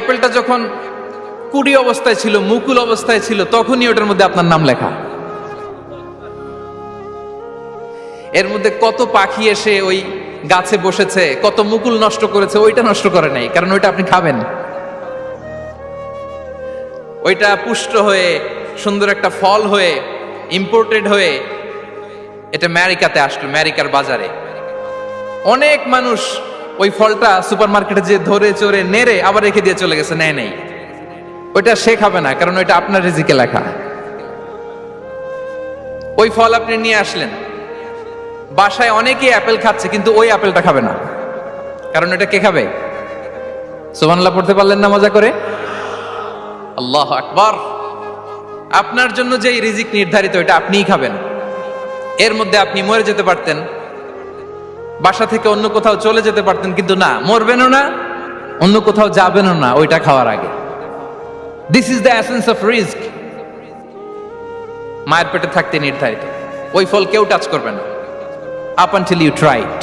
অ্যাপেলটা যখন কুড়ি অবস্থায় ছিল, মুকুল অবস্থায় ছিল, তখনই ওটার মধ্যে আপনার নাম লেখা। এর মধ্যে কত পাখি এসে ওই গাছে বসেছে, কত মুকুল নষ্ট করেছে, ওইটা নষ্ট করে নাই, কারণ ওইটা আপনি খাবেন। ওইটা পুষ্ট হয়ে সুন্দর একটা ফল হয়ে ইম্পোর্টেড হয়ে এটা আমেরিকাতে আসলো, আমেরিকার বাজারে। অনেক মানুষ ওই ফলটা সুপার মার্কেটে যে ধরে চড়ে নেড়ে আবার রেখে দিয়ে চলে গেছে, নেয় নেই। ওইটা সে খাবে না, কারণ ওইটা আপনার রিজিকে লেখা। ওই ফল আপনি নিয়ে আসলেন, বাসায় অনেকেই অ্যাপেল খাচ্ছে, কিন্তু ওই অ্যাপেলটা খাবে না, কারণ এটা কে খাবে? সুবহানাল্লাহ পড়তে পারলেন না মজা করে? আল্লাহু আকবার। আপনার জন্য যে রিজিক নির্ধারিত, এটা আপনিই খাবেন। এর মধ্যে আপনি মরে যেতে পারতেন, বাসা থেকে অন্য কোথাও চলে যেতে পারতেন, কিন্তু না, মরবেনও না, অন্য কোথাও যাবেনও না ওইটা খাওয়ার আগে। This is the essence of risk. মায়ের পেটে থাকতে নির্ধারিত। ওই ফল কেউ টাচ করবে না up until you try it.